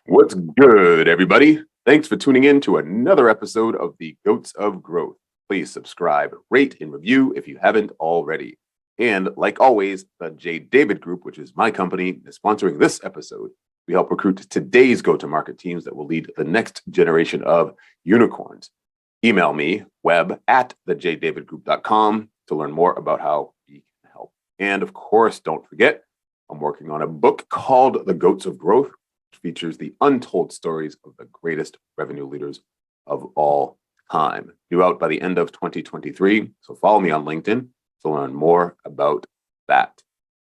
What's good, everybody? Thanks for tuning in to another episode of the Goats of Growth. Please subscribe, rate, and review if you haven't already. And like always, the J. David Group, which is my company, is sponsoring this episode. We help recruit today's go-to-market teams that will lead the next generation of unicorns. Email me, web@thejdavidgroup.com, to learn more about how we can help. And of course, don't forget, I'm working on a book called The Goats of Growth, which features the untold stories of the greatest revenue leaders of all time. Due out by the end of 2023, so follow me on LinkedIn to learn more about that.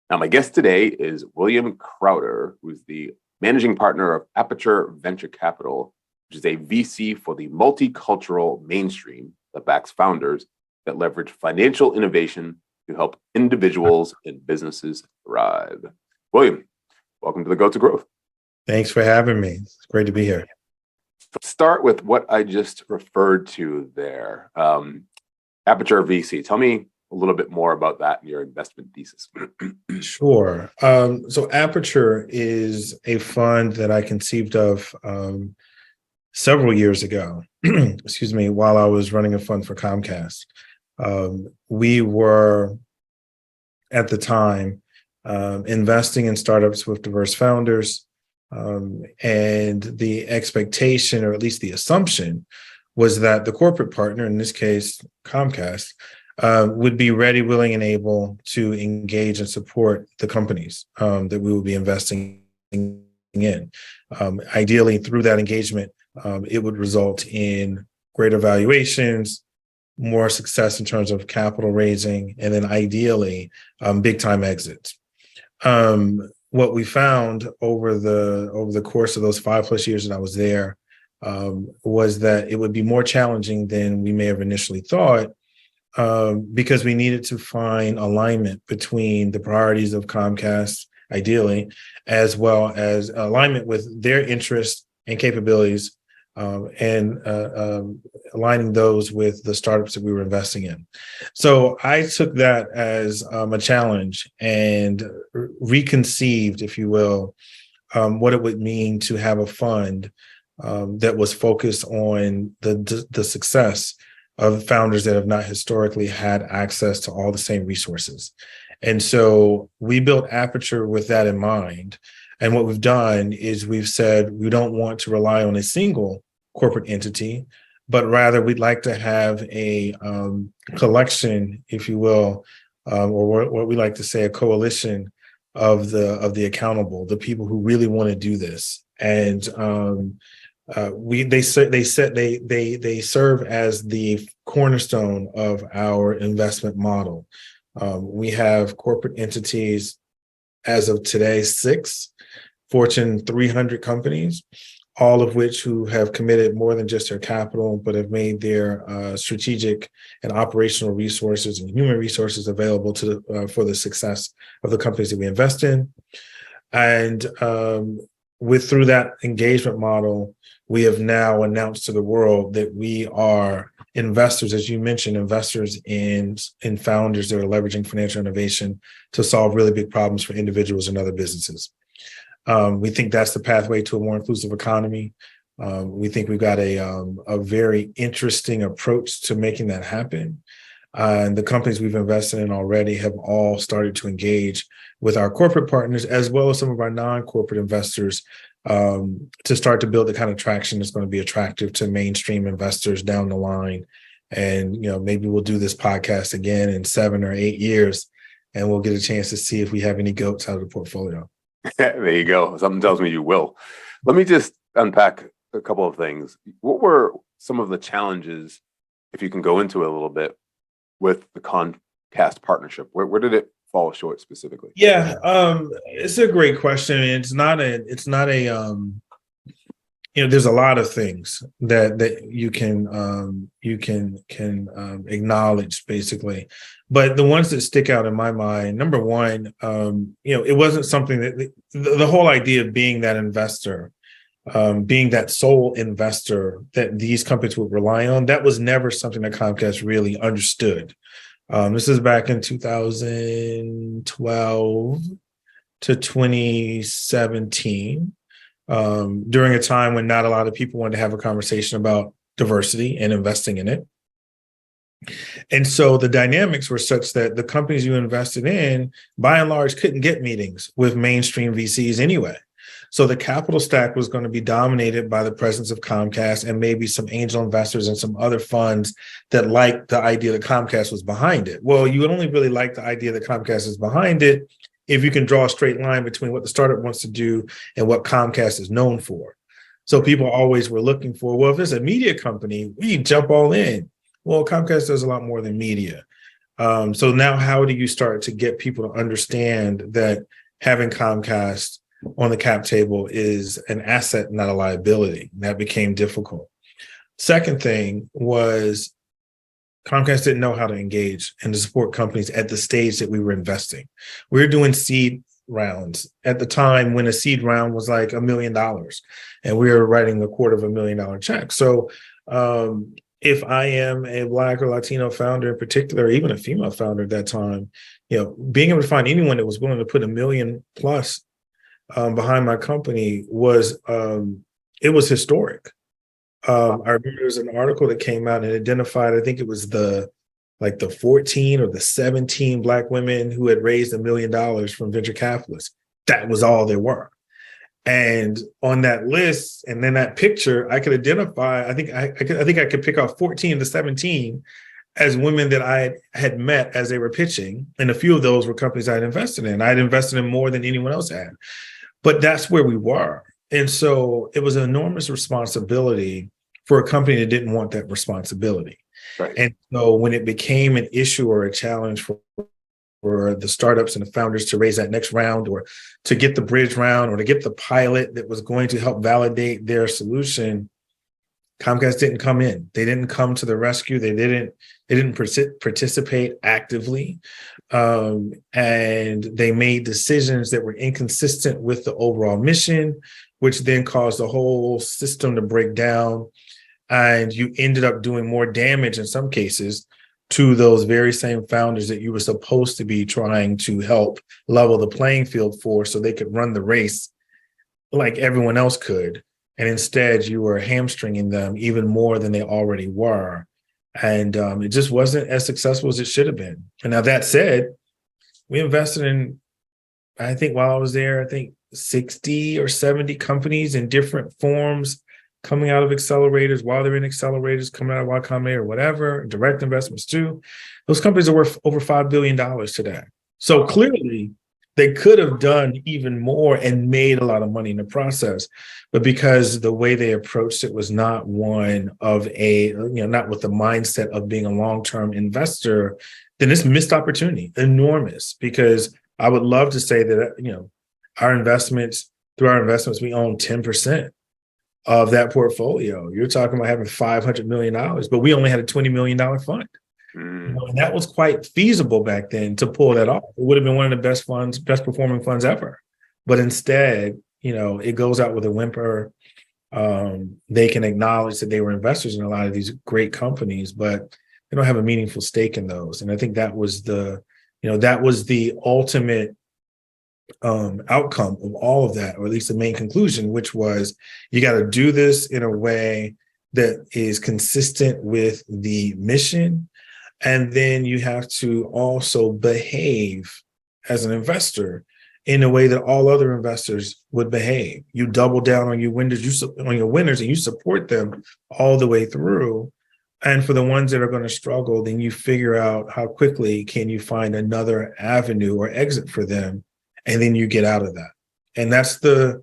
Now, my guest today is William Crowder, who's the managing partner of Aperture Venture Capital, which is a VC for the multicultural mainstream that backs founders that leverage financial innovation to help individuals and businesses thrive. William, welcome to the Goats of Growth. Thanks for having me. It's great to be here. Let's start with what I just referred to there. Aperture VC. Tell me a little bit more about that and your investment thesis. Sure. So Aperture is a fund that I conceived of several years ago, excuse me, while I was running a fund for Comcast. We were, at the time, investing in startups with diverse founders. And the expectation, or at least the assumption, was that the corporate partner, in this case, Comcast, would be ready, willing, and able to engage and support the companies that we would be investing in. Ideally, through that engagement, it would result in greater valuations, more success in terms of capital raising, and then ideally, big time exits. What we found over the course of those 5+ years that I was there was that it would be more challenging than we may have initially thought, because we needed to find alignment between the priorities of Comcast, ideally, as well as alignment with their interests and capabilities, and aligning those with the startups that we were investing in. So I took that as a challenge and reconceived, if you will, what it would mean to have a fund that was focused on the success of founders that have not historically had access to all the same resources. And so we built Aperture with that in mind. And what we've done is we've said we don't want to rely on a single corporate entity, but rather we'd like to have a collection, if you will, or what we like to say, a coalition of the accountable, the people who really want to do this. And they serve as the cornerstone of our investment model. We have corporate entities as of today, 6 Fortune 300 companies, all of which who have committed more than just their capital, but have made their strategic and operational resources and human resources available for the success of the companies that we invest in. And through that engagement model, we have now announced to the world that we are investors, as you mentioned, investors in founders that are leveraging financial innovation to solve really big problems for individuals and other businesses. We think that's the pathway to a more inclusive economy. We think we've got a very interesting approach to making that happen. And the companies we've invested in already have all started to engage with our corporate partners, as well as some of our non-corporate investors, to start to build the kind of traction that's going to be attractive to mainstream investors down the line. And, maybe we'll do this podcast again in 7 or 8 years, and we'll get a chance to see if we have any goats out of the portfolio. There you go. Something tells me you will. Let me just unpack a couple of things. What were some of the challenges, if you can go into it a little bit, with the Comcast partnership? Where did it fall short specifically? Yeah, it's a great question. It's not a there's a lot of things that you can acknowledge, basically, but the ones that stick out in my mind, number one, it wasn't something that the whole idea of being that investor, being that sole investor that these companies would rely on, that was never something that Comcast really understood. This is back in 2012 to 2017. during a time when not a lot of people wanted to have a conversation about diversity and investing in it. And so the dynamics were such that the companies you invested in, by and large, couldn't get meetings with mainstream VCs anyway. So the capital stack was going to be dominated by the presence of Comcast and maybe some angel investors and some other funds that liked the idea that Comcast was behind it. Well, you only really like the idea that Comcast is behind it if you can draw a straight line between what the startup wants to do and what Comcast is known for. So people always were looking for, well, if it's a media company, we jump all in. Well, Comcast does a lot more than media. So now how do you start to get people to understand that having Comcast on the cap table is an asset, not a liability? That became difficult. Second thing was Comcast didn't know how to engage and to support companies at the stage that we were investing. We were doing seed rounds at the time when a seed round was like $1 million and we were writing a $250,000 check. So if I am a Black or Latino founder in particular, or even a female founder at that time, being able to find anyone that was willing to put $1 million plus behind my company was it was historic. I remember there was an article that came out and identified, I think it was the 14 or the 17 Black women who had raised $1 million from venture capitalists. That was all there were. And on that list, and then that picture, I could identify, I think I could pick off 14 to 17 as women that I had met as they were pitching. And a few of those were companies I had invested in. I had invested in more than anyone else had. But that's where we were. And so it was an enormous responsibility for a company that didn't want that responsibility. Right. And so when it became an issue or a challenge for the startups and the founders to raise that next round or to get the bridge round or to get the pilot that was going to help validate their solution, Comcast didn't come in. They didn't come to the rescue. They didn't participate actively. And they made decisions that were inconsistent with the overall mission, which then caused the whole system to break down. And you ended up doing more damage in some cases to those very same founders that you were supposed to be trying to help level the playing field for so they could run the race like everyone else could. And instead, you were hamstringing them even more than they already were. And it just wasn't as successful as it should have been. And now that said, we invested in, I think while I was there, 60 or 70 companies in different forms coming out of accelerators, while they're in accelerators, coming out of Y Combinator or whatever, direct investments too. Those companies are worth over $5 billion today. So clearly, they could have done even more and made a lot of money in the process. But because the way they approached it was not one of not with the mindset of being a long-term investor, then it's missed opportunity, enormous. Because I would love to say that, through our investments, we own 10% of that portfolio. You're talking about having $500 million, but we only had a $20 million fund. And that was quite feasible back then to pull that off. It would have been one of the best performing funds ever. But instead, it goes out with a whimper. They can acknowledge that they were investors in a lot of these great companies, but they don't have a meaningful stake in those. And I think that was the ultimate outcome of all of that, or at least the main conclusion, which was you got to do this in a way that is consistent with the mission. And then you have to also behave as an investor in a way that all other investors would behave. You double down on your winners, and you support them all the way through. And for the ones that are going to struggle, then you figure out how quickly can you find another avenue or exit for them, and then you get out of that. And that's the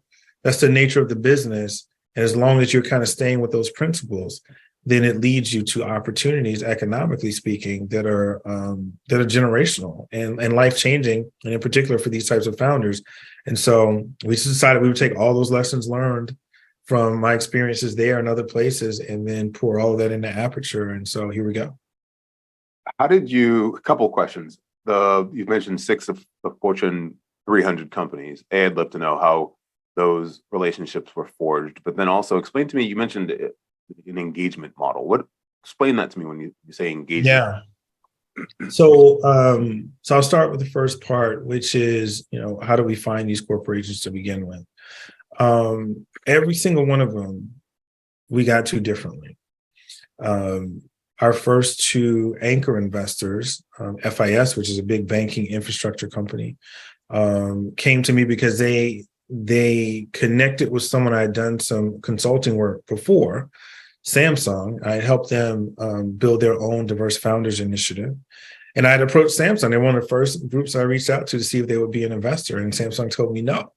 nature of the business. And as long as you're kind of staying with those principles, then it leads you to opportunities, economically speaking, that are generational and life-changing, and in particular for these types of founders. And so we just decided we would take all those lessons learned from my experiences there and other places, and then pour all of that into Aperture. And so here we go. A couple of questions. You've mentioned 6 of the Fortune 300 companies. I'd love to know how those relationships were forged, but then also explain to me, you mentioned an engagement model. Explain that to me when you say engagement. Yeah. So I'll start with the first part, which is, how do we find these corporations to begin with? Every single one of them, we got to differently. Our first two anchor investors, FIS, which is a big banking infrastructure company, came to me because they connected with someone I had done some consulting work before, Samsung. I helped them build their own diverse founders initiative. And I had approached Samsung. They were one of the first groups I reached out to see if they would be an investor. And Samsung told me no.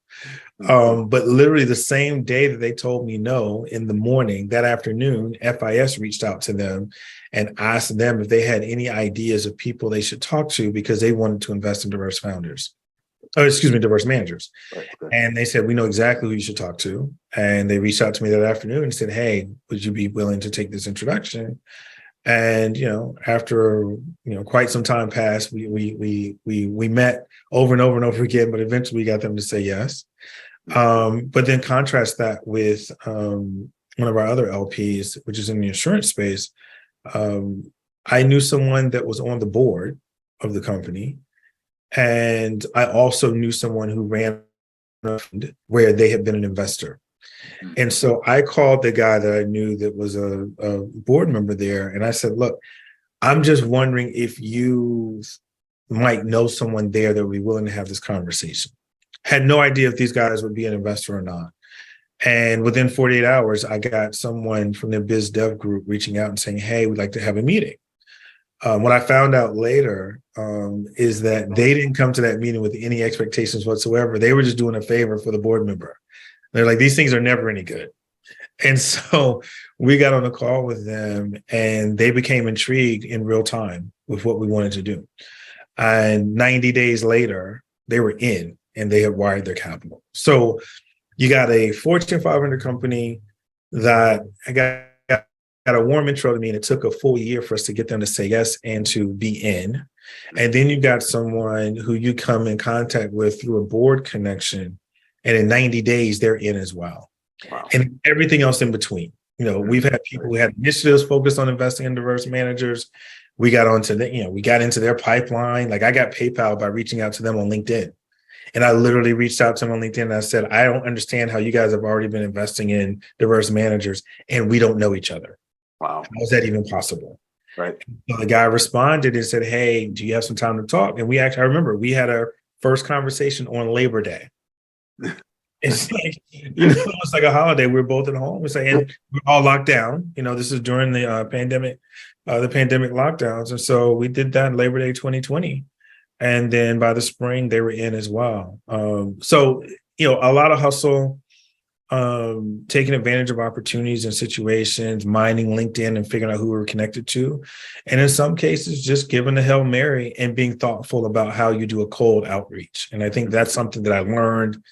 But literally the same day that they told me no, in the morning, that afternoon, FIS reached out to them and asked them if they had any ideas of people they should talk to because they wanted to invest in diverse founders. Oh, excuse me, diverse managers. Right, okay. And they said, we know exactly who you should talk to. And they reached out to me that afternoon and said, hey, would you be willing to take this introduction? And, after, quite some time passed, we met over and over and over again, but eventually we got them to say yes. But then contrast that with one of our other LPs, which is in the insurance space. I knew someone that was on the board of the company. And I also knew someone who ran a fund where they had been an investor. And so I called the guy that I knew that was a board member there. And I said, look, I'm just wondering if you might know someone there that would be willing to have this conversation. Had no idea if these guys would be an investor or not. And within 48 hours, I got someone from the biz dev group reaching out and saying, hey, we'd like to have a meeting. What I found out later is that they didn't come to that meeting with any expectations whatsoever. They were just doing a favor for the board member. They're like, these things are never any good. And so we got on a call with them and they became intrigued in real time with what we wanted to do. And 90 days later, they were in and they had wired their capital. So you got a Fortune 500 company that got a warm intro to me, and it took a full year for us to get them to say yes and to be in. And then you got someone who you come in contact with through a board connection, and in 90 days, they're in as well. Wow. And everything else in between. We've had people who had initiatives focused on investing in diverse managers. We got we got into their pipeline. Like I got PayPal by reaching out to them on LinkedIn. And I literally reached out to them on LinkedIn and I said, I don't understand how you guys have already been investing in diverse managers and we don't know each other. Wow. How is that even possible? Right. So the guy responded and said, hey, do you have some time to talk? And I remember we had our first conversation on Labor Day. It's like, it's like a holiday. We're both at home. It's like, and we're all locked down. This is during the pandemic lockdowns. And so we did that in Labor Day 2020. And then by the spring, they were in as well. So, a lot of hustle, taking advantage of opportunities and situations, mining LinkedIn and figuring out who we're connected to. And in some cases, just giving a Hail Mary and being thoughtful about how you do a cold outreach. And I think that's something that I learned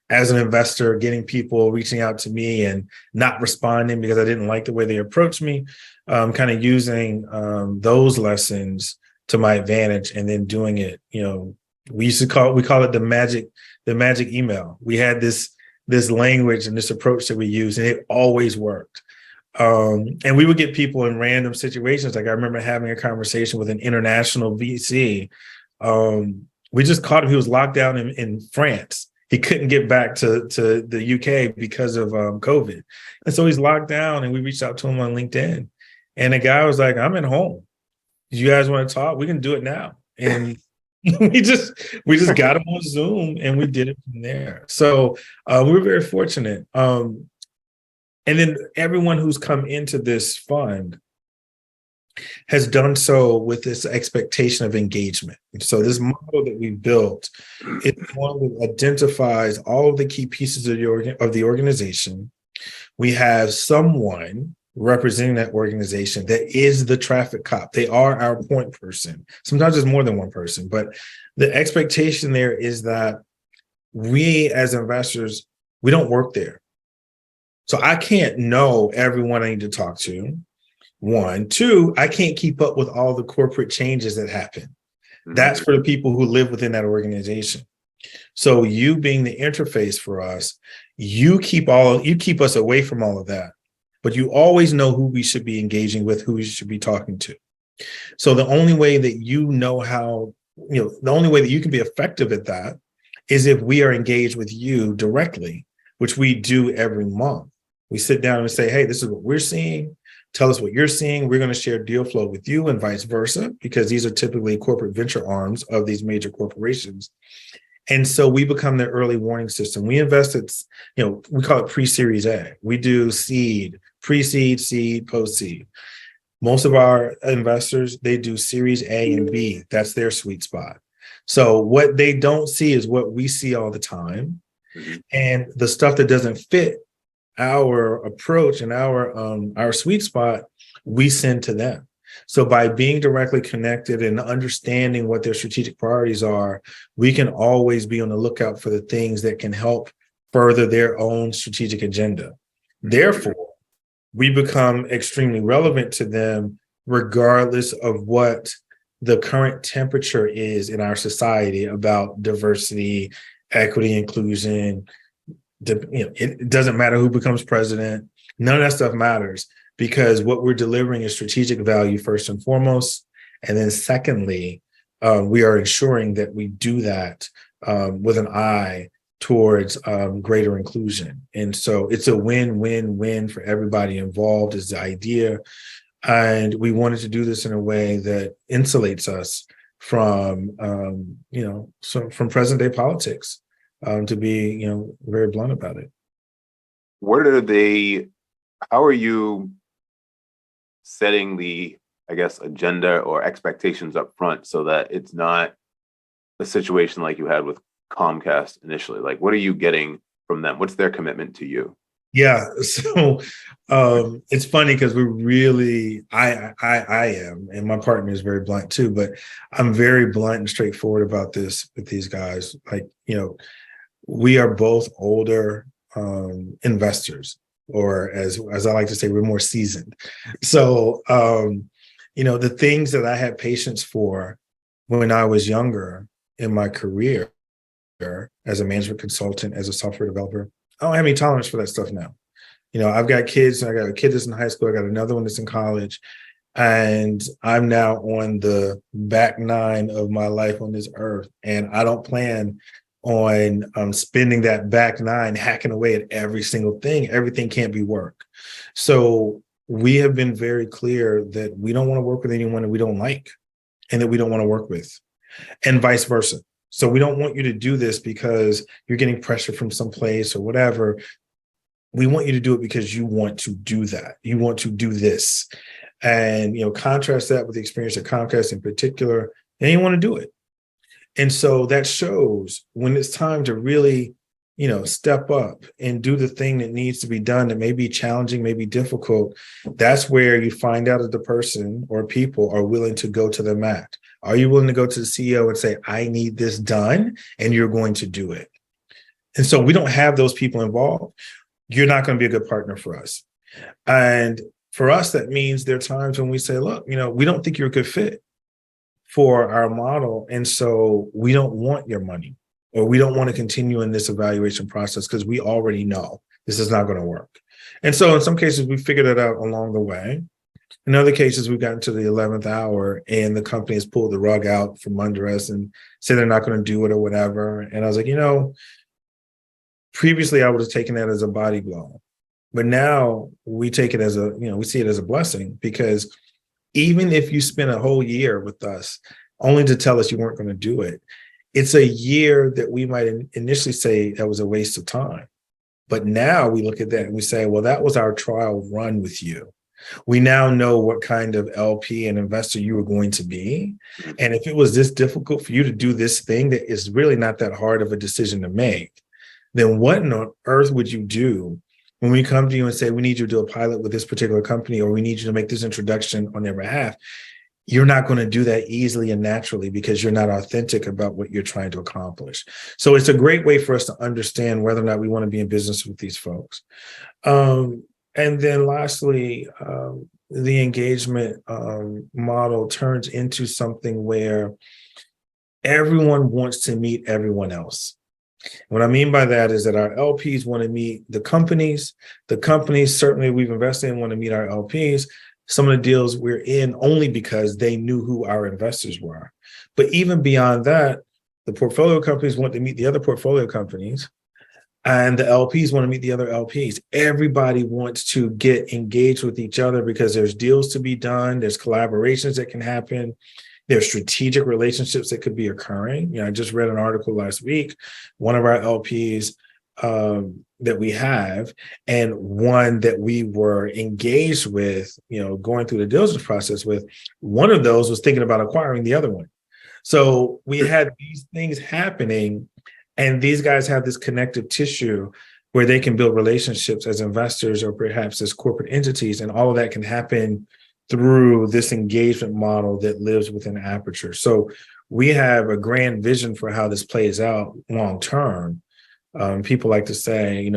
as an investor, getting people reaching out to me and not responding because I didn't like the way they approached me, kind of using those lessons to my advantage and then doing it. We call it the magic email. We had this language and this approach that we use, and it always worked. And we would get people in random situations. Like I remember having a conversation with an international VC. We just caught him. He was locked down in France. He couldn't get back to the UK because of COVID. And so he's locked down, and we reached out to him on LinkedIn. And the guy was like, I'm at home. Do you guys want to talk? We can do it now. And we just got him on Zoom and we did it from there. So we were very fortunate. And then everyone who's come into this fund has done so with this expectation of engagement. And so this model that we built is one that identifies all of the key pieces of the organization. We have someone representing that organization that is the traffic cop. They are our point person. Sometimes there's more than one person, but the expectation there is that we as investors, we don't work there. So I can't know everyone I need to talk to. One. Two, I can't keep up with all the corporate changes that happen. Mm-hmm. That's for the people who live within that organization. So you being the interface for us, you keep us away from all of that. But you always know who we should be engaging with, who we should be talking to. So the only way that the only way that you can be effective at that is if we are engaged with you directly which we do every month. We sit down and say, hey, this is what we're seeing. Tell us what you're seeing. We're going to share deal flow with you and vice versa, because these are typically corporate venture arms of these major corporations. And so we become their early warning system. We invested, we call it pre-series A. We do seed, pre-seed, seed, post-seed. Most of our investors, they do series A and B. That's their sweet spot. So what they don't see is what we see all the time. And the stuff that doesn't fit our approach and our sweet spot, we send to them. So by being directly connected and understanding what their strategic priorities are, we can always be on the lookout for the things that can help further their own strategic agenda. Therefore, we become extremely relevant to them regardless of what the current temperature is in our society about diversity, equity, inclusion. It doesn't matter who becomes president. None of that stuff matters, because what we're delivering is strategic value first and foremost. And then secondly, we are ensuring that we do that with an eye towards greater inclusion. And so it's a win-win-win for everybody involved is the idea. And we wanted to do this in a way that insulates us from, from present day politics, to be, very blunt about it. How are you setting the, agenda or expectations up front so that it's not a situation like you had with Comcast initially? Like, what are you getting from them? What's their commitment to you? Yeah. So it's funny because I am, and my partner is very blunt too, but I'm very blunt and straightforward about this with these guys. Like, we are both older investors, or as I like to say, we're more seasoned. So, the things that I had patience for when I was younger in my career as a management consultant, as a software developer, I don't have any tolerance for that stuff now. I've got kids. I got a kid that's in high school. I got another one that's in college. And I'm now on the back nine of my life on this earth. And I don't plan on spending that back nine hacking away at every single thing. Everything can't be work. So we have been very clear that we don't want to work with anyone that we don't like and that we don't want to work with, and vice versa. So we don't want you to do this because you're getting pressure from someplace or whatever. We want you to do it because you want to do that. You want to do this. And, contrast that with the experience at Comcast in particular, and you want to do it. And so that shows when it's time to really, step up and do the thing that needs to be done that may be challenging, may be difficult. That's where you find out if the person or people are willing to go to the mat. Are you willing to go to the CEO and say, I need this done, and you're going to do it? And so we don't have those people involved. You're not going to be a good partner for us. And for us, that means there are times when we say, look, we don't think you're a good fit for our model. And so we don't want your money, or we don't want to continue in this evaluation process because we already know this is not going to work. And so in some cases, we figured it out along the way. In other cases, we've gotten to the 11th hour and the company has pulled the rug out from under us and said they're not going to do it or whatever. And I was like, previously I would have taken that as a body blow, but now we take it as we see it as a blessing, because even if you spend a whole year with us only to tell us you weren't going to do it, it's a year that we might initially say that was a waste of time. But now we look at that and we say, well, that was our trial run with you. We now know what kind of LP and investor you were going to be. And if it was this difficult for you to do this thing that is really not that hard of a decision to make, then what on earth would you do when we come to you and say, we need you to do a pilot with this particular company, or we need you to make this introduction on their behalf? You're not going to do that easily and naturally because you're not authentic about what you're trying to accomplish. So it's a great way for us to understand whether or not we want to be in business with these folks. And then lastly, the engagement model turns into something where everyone wants to meet everyone else. What I mean by that is that our LPs want to meet the companies. The companies, certainly we've invested in, want to meet our LPs. Some of the deals we're in only because they knew who our investors were. But even beyond that, the portfolio companies want to meet the other portfolio companies. And the LPs want to meet the other LPs. Everybody wants to get engaged with each other because there's deals to be done. There's collaborations that can happen. There's strategic relationships that could be occurring. I just read an article last week. One of our LPs that we have, and one that we were engaged with, going through the diligence process with, one of those was thinking about acquiring the other one. So we had these things happening, and these guys have this connective tissue where they can build relationships as investors or perhaps as corporate entities. And all of that can happen through this engagement model that lives within Aperture. So we have a grand vision for how this plays out long term. People like to say,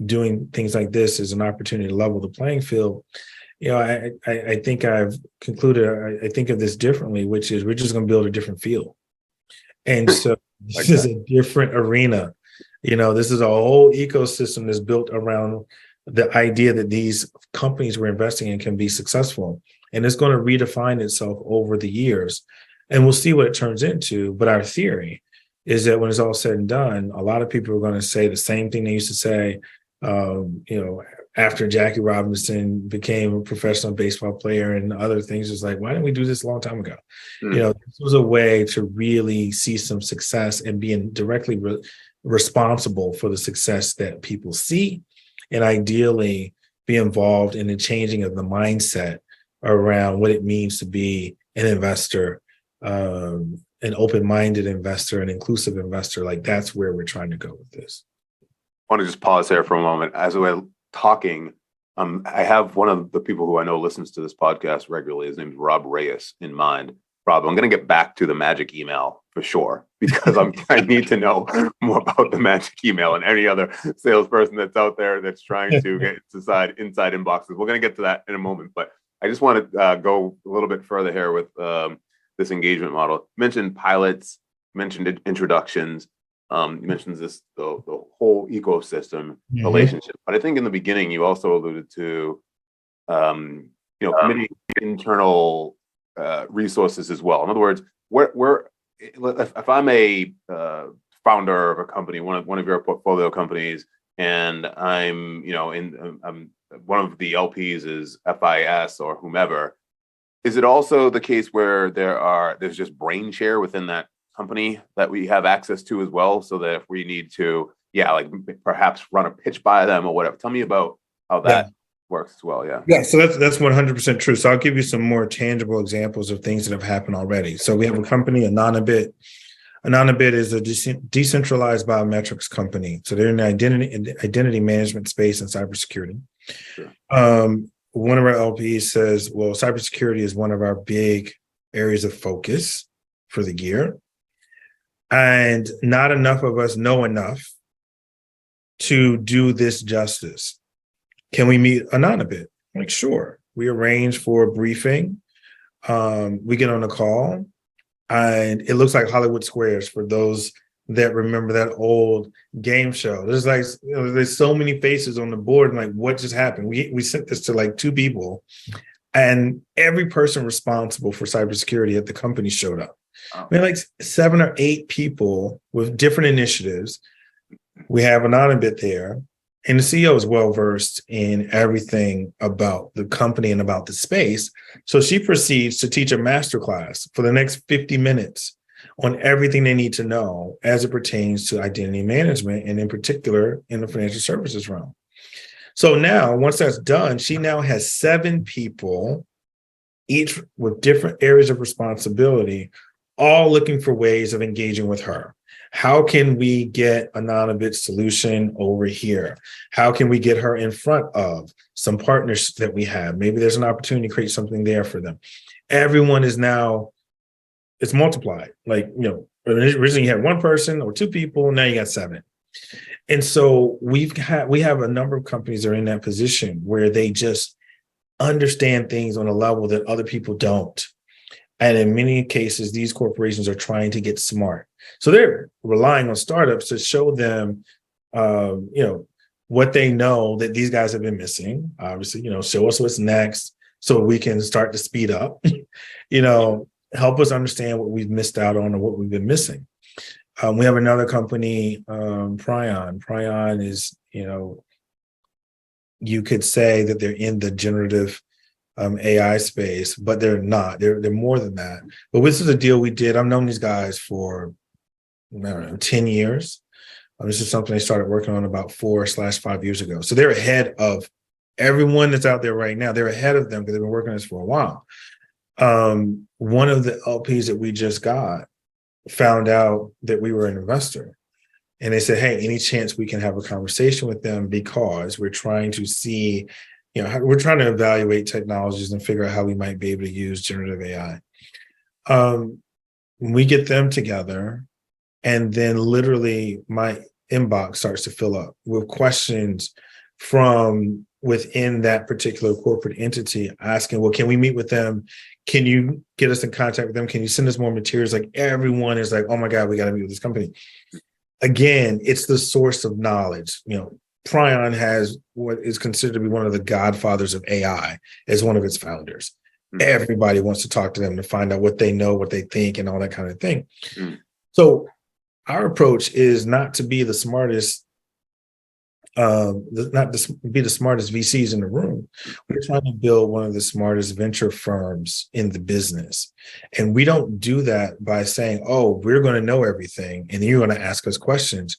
doing things like this is an opportunity to level the playing field. I think I've concluded, I think of this differently, which is we're just going to build a different field. And so this is a different arena. This is a whole ecosystem that's built around the idea that these companies we're investing in can be successful. And it's going to redefine itself over the years. And we'll see what it turns into. But our theory is that when it's all said and done, a lot of people are going to say the same thing they used to say, after Jackie Robinson became a professional baseball player and other things. It's like, why didn't we do this a long time ago? This was a way to really see some success and being directly responsible for the success that people see, and ideally be involved in the changing of the mindset around what it means to be an investor, an open-minded investor, an inclusive investor. Like, that's where we're trying to go with this. I want to just pause there for a moment. As we're talking, I have one of the people who I know listens to this podcast regularly. His name is Rob Reyes in mind. Rob, I'm going to get back to the magic email for sure, because I need to know more about the magic email and any other salesperson that's out there that's trying to get inside inboxes. We're going to get to that in a moment, but I just want to go a little bit further here with this engagement model. You mentioned pilots, mentioned introductions. You mentioned the whole ecosystem relationship, but I think in the beginning you also alluded to committing internal resources as well. In other words, if I'm a founder of a company, one of your portfolio companies, and I'm I'm one of the LPs is FIS or whomever, is it also the case where there's just brain share within that company that we have access to as well, so that if we need to, perhaps run a pitch by them or whatever? Tell me about how that works as well. Yeah. So that's 100% true. So I'll give you some more tangible examples of things that have happened already. So we have a company, Anonybit. Anonybit is a decentralized biometrics company. So they're in the identity management space and cybersecurity. Sure. One of our LPs says, well, cybersecurity is one of our big areas of focus for the year. And not enough of us know enough to do this justice. Can we meet Anonybit? Like, sure. We arrange for a briefing. We get on a call, and it looks like Hollywood Squares for those that remember that old game show. There's there's so many faces on the board, and like, what just happened? We sent this to like 2 people, and every person responsible for cybersecurity at the company showed up. We had like 7 or 8 people with different initiatives. We have Anonybit there, and the CEO is well versed in everything about the company and about the space. So she proceeds to teach a masterclass for the next 50 minutes on everything they need to know as it pertains to identity management, and in particular in the financial services realm. So now, once that's done, she now has 7 people, each with different areas of responsibility, all looking for ways of engaging with her. How can we get Anonybit's solution over here? How can we get her in front of some partners that we have? Maybe there's an opportunity to create something there for them. Everyone is now, it's multiplied. Like, originally you had 1 person or 2 people, now you got 7. And so we have a number of companies that are in that position where they just understand things on a level that other people don't. And in many cases, these corporations are trying to get smart. So they're relying on startups to show them, what they know that these guys have been missing. Obviously, show us what's next so we can start to speed up, help us understand what we've missed out on or what we've been missing. We have another company, Prion. Prion is, you could say that they're in the generative AI space, but they're not. They're more than that. But this is a deal we did. I've known these guys for, I don't know, 10 years. This is something they started working on about 4/5 years ago. So they're ahead of everyone that's out there right now. They're ahead of them because they've been working on this for a while. One of the LPs that we just got found out that we were an investor. And they said, hey, any chance we can have a conversation with them, because we're trying to see, we're trying to evaluate technologies and figure out how we might be able to use generative AI. We get them together, and then literally my inbox starts to fill up with questions from within that particular corporate entity asking, well, can we meet with them? Can you get us in contact with them? Can you send us more materials? Like, everyone is like, oh my God, we got to meet with this company. Again, it's the source of knowledge. Prion has what is considered to be one of the godfathers of AI as one of its founders. Mm-hmm. Everybody wants to talk to them to find out what they know, what they think, and all that kind of thing. Mm-hmm. So our approach is not to be the smartest, not to be the smartest VCs in the room. We're trying to build one of the smartest venture firms in the business. And we don't do that by saying, oh, we're going to know everything and you're going to ask us questions.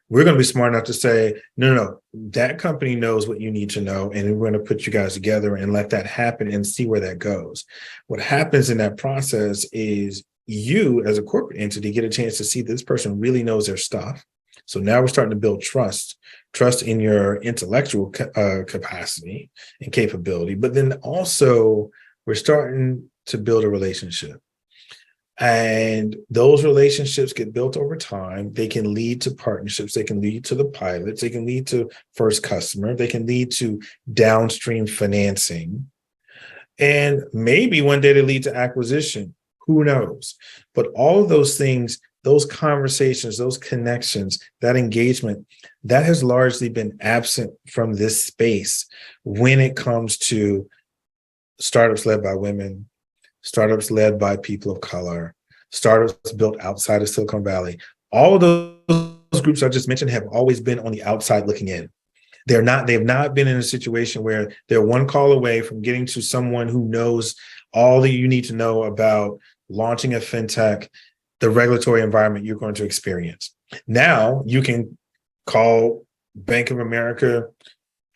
We're going to be smart enough to say, no, that company knows what you need to know, and we're going to put you guys together and let that happen and see where that goes. What happens in that process is you, as a corporate entity, get a chance to see this person really knows their stuff. So now we're starting to build trust in your intellectual capacity and capability, but then also we're starting to build a relationship. And those relationships get built over time. They can lead to partnerships. They can lead to the pilots. They can lead to first customer. They can lead to downstream financing. And maybe one day they lead to acquisition. Who knows? But all of those things, those conversations, those connections, that engagement, that has largely been absent from this space when it comes to startups led by women, startups led by people of color, startups built outside of Silicon Valley. All of those groups I just mentioned have always been on the outside looking in. They've not been in a situation where they're one call away from getting to someone who knows all that you need to know about launching a fintech, the regulatory environment you're going to experience. Now you can call Bank of America,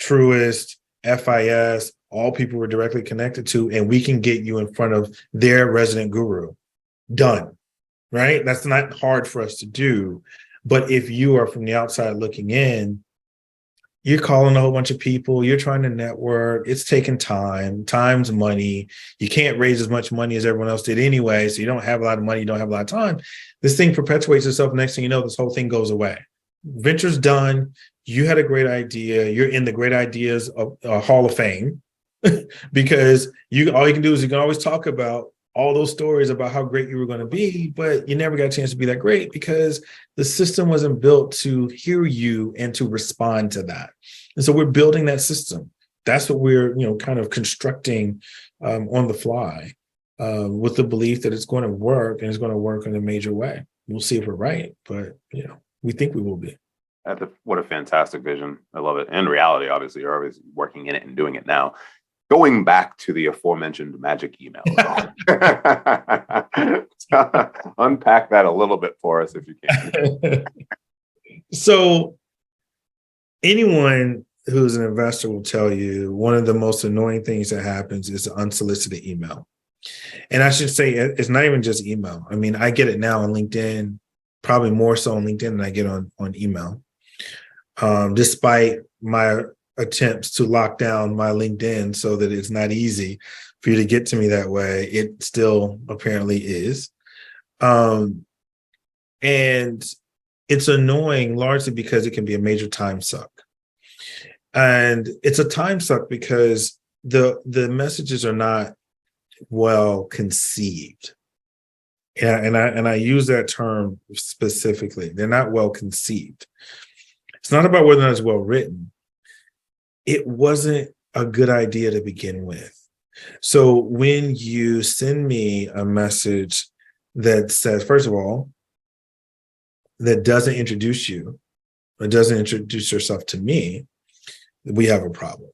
Truist, FIS, all people we're directly connected to, and we can get you in front of their resident guru. Done, right? That's not hard for us to do. But if you are from the outside looking in, you're calling a whole bunch of people, you're trying to network, it's taking time, time's money. You can't raise as much money as everyone else did anyway, so you don't have a lot of money, you don't have a lot of time. This thing perpetuates itself. Next thing you know, this whole thing goes away. Venture's done. You had a great idea. You're in the great ideas of Hall of Fame because all you can do is you can always talk about all those stories about how great you were going to be, but you never got a chance to be that great because the system wasn't built to hear you and to respond to that. And so we're building that system. That's what we're, kind of constructing on the fly with the belief that it's going to work and it's going to work in a major way. We'll see if we're right, but we think we will be. What a fantastic vision. I love it. And reality, obviously, you're always working in it and doing it now. Going back to the aforementioned magic email. Unpack that a little bit for us if you can. So anyone who's an investor will tell you one of the most annoying things that happens is unsolicited email. And I should say it's not even just email. I mean, I get it now on LinkedIn, probably more so on LinkedIn than I get on email. Despite my attempts to lock down my LinkedIn so that it's not easy for you to get to me that way, it still apparently is. And it's annoying largely because it can be a major time suck. And it's a time suck because the messages are not well conceived. And I use that term specifically. They're not well conceived. It's not about whether or not it's well written. It wasn't a good idea to begin with. So when you send me a message that says, first of all, that doesn't introduce you or doesn't introduce yourself to me, we have a problem,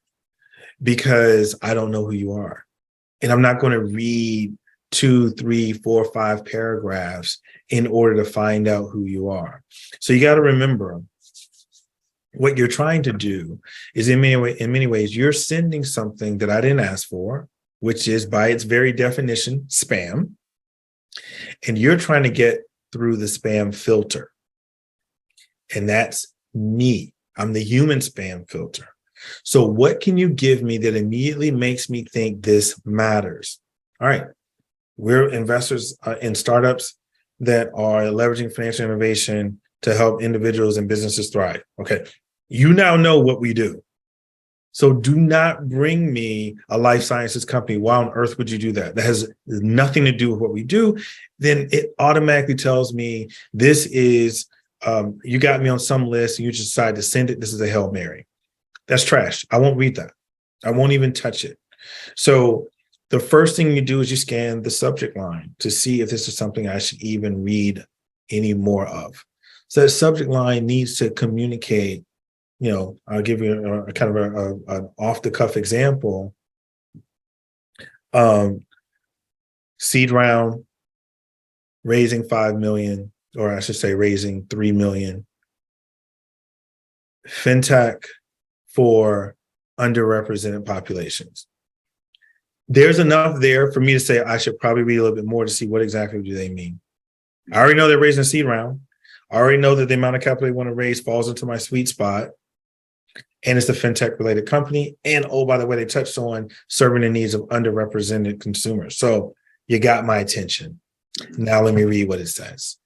because I don't know who you are. And I'm not going to read 2, 3, 4, 5 paragraphs in order to find out who you are. So you got to remember, what you're trying to do is in many ways, you're sending something that I didn't ask for, which is by its very definition, spam. And you're trying to get through the spam filter. And that's me. I'm the human spam filter. So what can you give me that immediately makes me think this matters? All right. We're investors in startups that are leveraging financial innovation to help individuals and businesses thrive. Okay. You now know what we do. So do not bring me a life sciences company. Why on earth would you do that? That has nothing to do with what we do. Then it automatically tells me this is, you got me on some list and you just decide to send it. This is a Hail Mary. That's trash. I won't read that. I won't even touch it. So the first thing you do is you scan the subject line to see if this is something I should even read any more of. So that subject line needs to communicate. I'll give you a kind of an off-the-cuff example. Seed round, raising 5 million, or I should say raising 3 million. Fintech for underrepresented populations. There's enough there for me to say I should probably read a little bit more to see what exactly do they mean. I already know they're raising a seed round. I already know that the amount of capital they want to raise falls into my sweet spot. And it's a fintech related company. And oh, by the way, they touched on serving the needs of underrepresented consumers. So you got my attention. Now let me read what it says.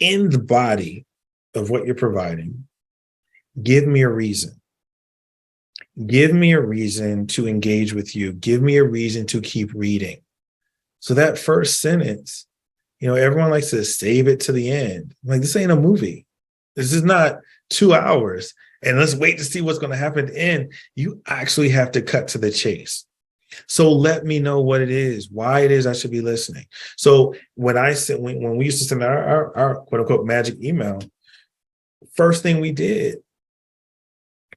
In the body of what you're providing, give me a reason. Give me a reason to engage with you. Give me a reason to keep reading. So that first sentence, everyone likes to save it to the end. Like, this ain't a movie. This is not 2 hours. And let's wait to see what's going to happen at the end. You actually have to cut to the chase. So let me know what it is, why it is I should be listening. So when we used to send our quote unquote magic email, first thing we did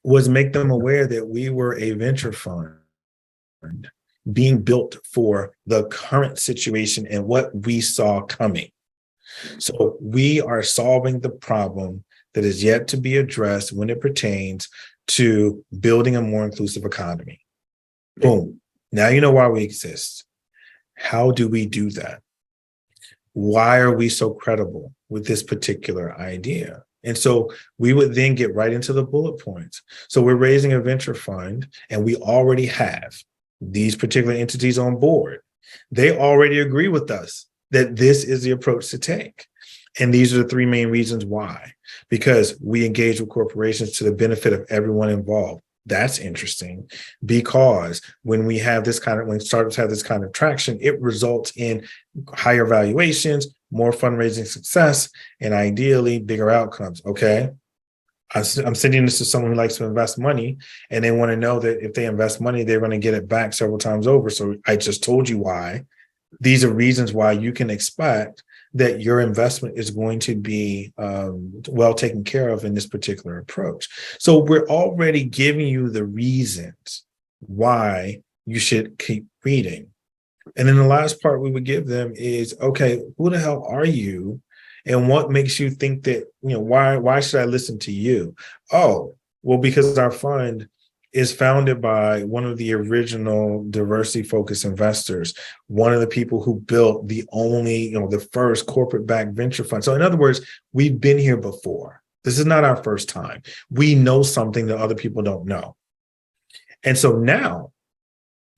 was make them aware that we were a venture fund being built for the current situation and what we saw coming. So we are solving the problem that is yet to be addressed when it pertains to building a more inclusive economy. Boom. Now you know why we exist. How do we do that? Why are we so credible with this particular idea? And so we would then get right into the bullet points. So we're raising a venture fund, and we already have these particular entities on board. They already agree with us that this is the approach to take. And these are the 3 main reasons why. Because we engage with corporations to the benefit of everyone involved. That's interesting, because when startups have this kind of traction, it results in higher valuations, more fundraising success, and ideally bigger outcomes. Okay. I'm sending this to someone who likes to invest money, and they want to know that if they invest money, they're going to get it back several times over. So I just told you why. These are reasons why you can expect that your investment is going to be well taken care of in this particular approach. So we're already giving you the reasons why you should keep reading. And then the last part we would give them is, okay, who the hell are you? And what makes you think that, why should I listen to you? Oh, well, because our fund is founded by one of the original diversity-focused investors, one of the people who built the only, the first corporate-backed venture fund. So in other words, we've been here before. This is not our first time. We know something that other people don't know. And so now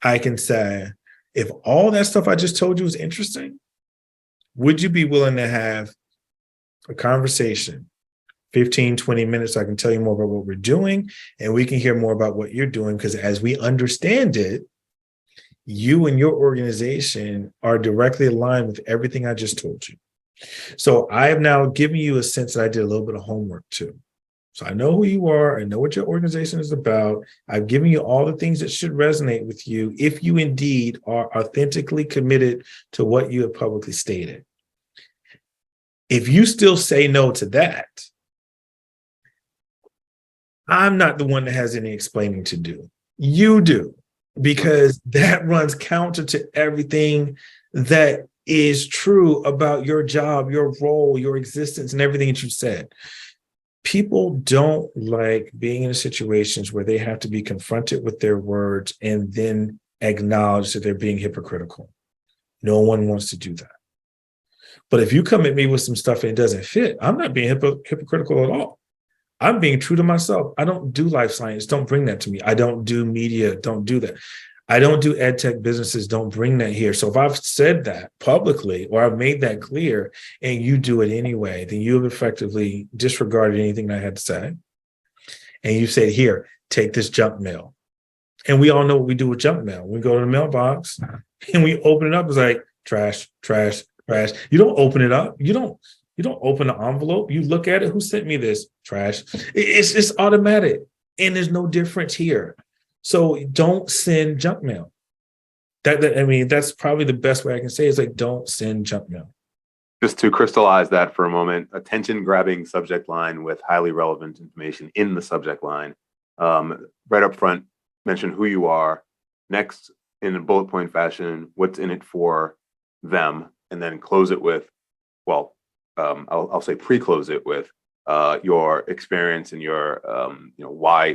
I can say, if all that stuff I just told you is interesting, would you be willing to have a conversation, 15, 20 minutes, so I can tell you more about what we're doing, and we can hear more about what you're doing, because as we understand it, you and your organization are directly aligned with everything I just told you. So I have now given you a sense that I did a little bit of homework too. So I know who you are. I know what your organization is about. I've given you all the things that should resonate with you if you indeed are authentically committed to what you have publicly stated. If you still say no to that, I'm not the one that has any explaining to do. You do, because that runs counter to everything that is true about your job, your role, your existence, and everything that you've said. People don't like being in situations where they have to be confronted with their words and then acknowledge that they're being hypocritical. No one wants to do that. But if you come at me with some stuff and it doesn't fit, I'm not being hypocritical at all. I'm being true to myself. I don't do life science. Don't bring that to me. I don't do media. Don't do that. I don't do ed tech businesses. Don't bring that here. So if I've said that publicly or I've made that clear and you do it anyway, then you have effectively disregarded anything I had to say. And you said, here, take this junk mail. And we all know what we do with junk mail. We go to the mailbox and we open it up. It's like trash, trash, trash. You don't open it up. You don't open the envelope. You look at it. Who sent me this? Trash. It's automatic. And there's no difference here. So don't send junk mail. That's probably the best way I can say is like, don't send junk mail. Just to crystallize that for a moment, attention-grabbing subject line with highly relevant information in the subject line. Right up front, mention who you are. Next, in a bullet point fashion, what's in it for them, and then close it with, well, I'll say pre-close it with your experience and your why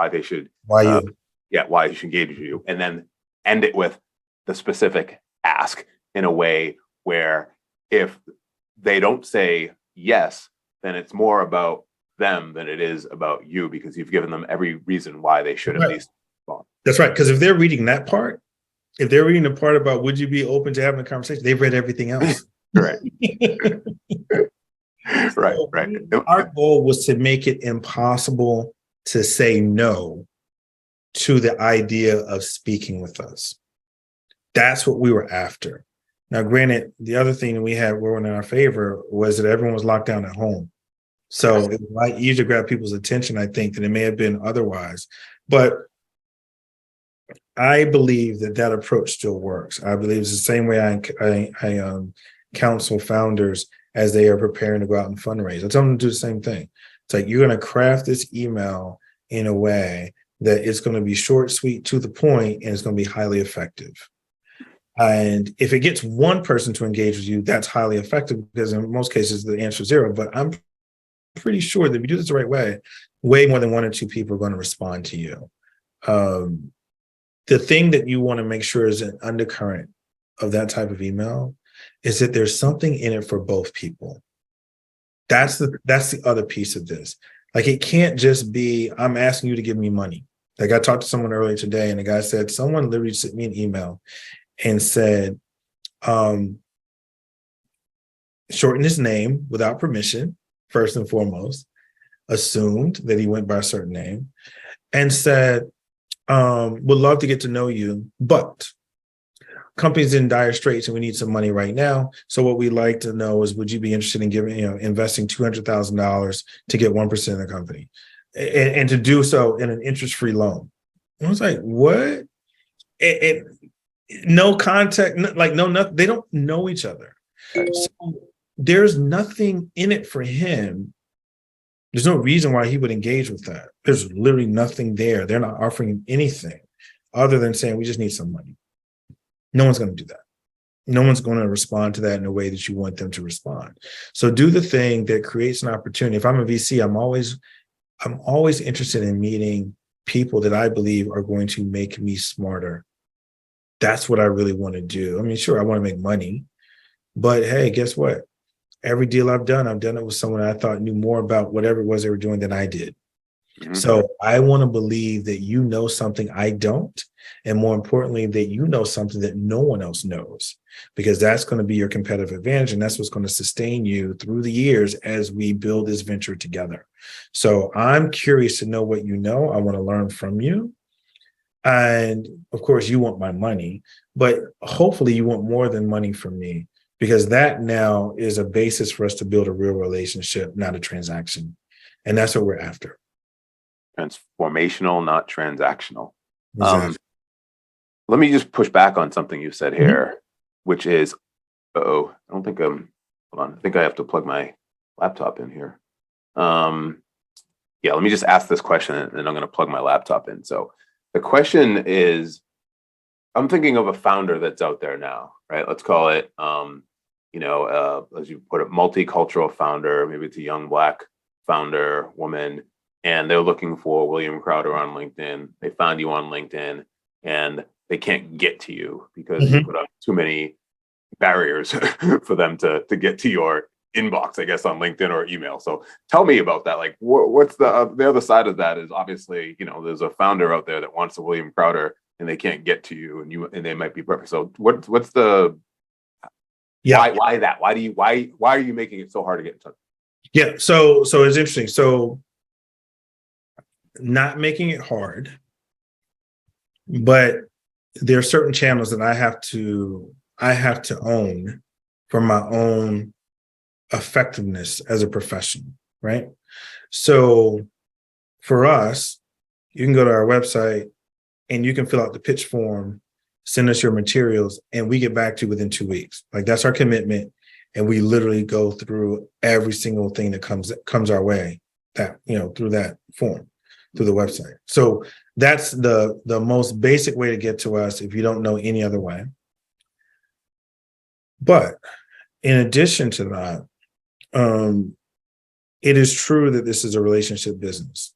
they should Why you should engage with you, and then end it with the specific ask in a way where if they don't say yes, then it's more about them than it is about you, because you've given them every reason why they should at least respond. That's right. Because if they're reading that part, if they're reading the part about would you be open to having a conversation, they've read everything else. Right. Right. Our goal was to make it impossible to say no to the idea of speaking with us. That's what we were after. Now, granted, the other thing that we had working in our favor was that everyone was locked down at home. So it was a lot easier to grab people's attention, I think, than it may have been otherwise. But I believe that approach still works. I believe it's the same way I counsel founders as they are preparing to go out and fundraise. I tell them to do the same thing. It's like, you're going to craft this email in a way that it's going to be short, sweet, to the point, and it's going to be highly effective. And if it gets one person to engage with you, that's highly effective, because in most cases, the answer is zero. But I'm pretty sure that if you do this the right way more than one or two people are going to respond to you. The thing that you want to make sure is an undercurrent of that type of email is that there's something in it for both people. That's the other piece of this. Like, it can't just be, I'm asking you to give me money. Like, I talked to someone earlier today, and the guy said, someone literally sent me an email and said, shorten his name without permission, first and foremost, assumed that he went by a certain name, and said, would love to get to know you, but company's in dire straits and we need some money right now. So what we'd like to know is, would you be interested in investing $200,000 to get 1% of the company, and to do so in an interest-free loan? And I was like, what? No contact, nothing. They don't know each other. So there's nothing in it for him. There's no reason why he would engage with that. There's literally nothing there. They're not offering him anything other than saying, we just need some money. No one's going to do that. No one's going to respond to that in a way that you want them to respond. So do the thing that creates an opportunity. If I'm a VC, I'm always interested in meeting people that I believe are going to make me smarter. That's what I really want to do. I mean, sure, I want to make money, but hey, guess what? Every deal I've done it with someone I thought knew more about whatever it was they were doing than I did. Mm-hmm. So I want to believe that you know something I don't, and more importantly, that you know something that no one else knows, because that's going to be your competitive advantage, and that's what's going to sustain you through the years as we build this venture together. So I'm curious to know what you know. I want to learn from you. And of course, you want my money, but hopefully you want more than money from me, because that now is a basis for us to build a real relationship, not a transaction. And that's what we're after. Transformational, not transactional. Exactly. Let me just push back on something you said here, which is, I don't think hold on. I think I have to plug my laptop in here. Yeah, let me just ask this question and then I'm going to plug my laptop in. So the question is, I'm thinking of a founder that's out there now, right? Let's call it, as you put it, multicultural founder. Maybe it's a young Black founder, woman, and they're looking for William Crowder on LinkedIn. They found you on LinkedIn and they can't get to you because you put up too many barriers for them to get to your inbox, I guess, on LinkedIn or email. So tell me about that. Like, what's the other side of that? Is obviously, there's a founder out there that wants a William Crowder and they can't get to you, and they might be perfect. So what's the why that? Why are you making it so hard to get in touch? Yeah, so it's interesting. So not making it hard, but there are certain channels that I have to own for my own effectiveness as a professional, right? So for us, you can go to our website and you can fill out the pitch form, send us your materials, and we get back to you within 2 weeks. Like, that's our commitment. And we literally go through every single thing that comes our way, that, through that form, through the website. So that's the most basic way to get to us if you don't know any other way. But in addition to that, it is true that this is a relationship business.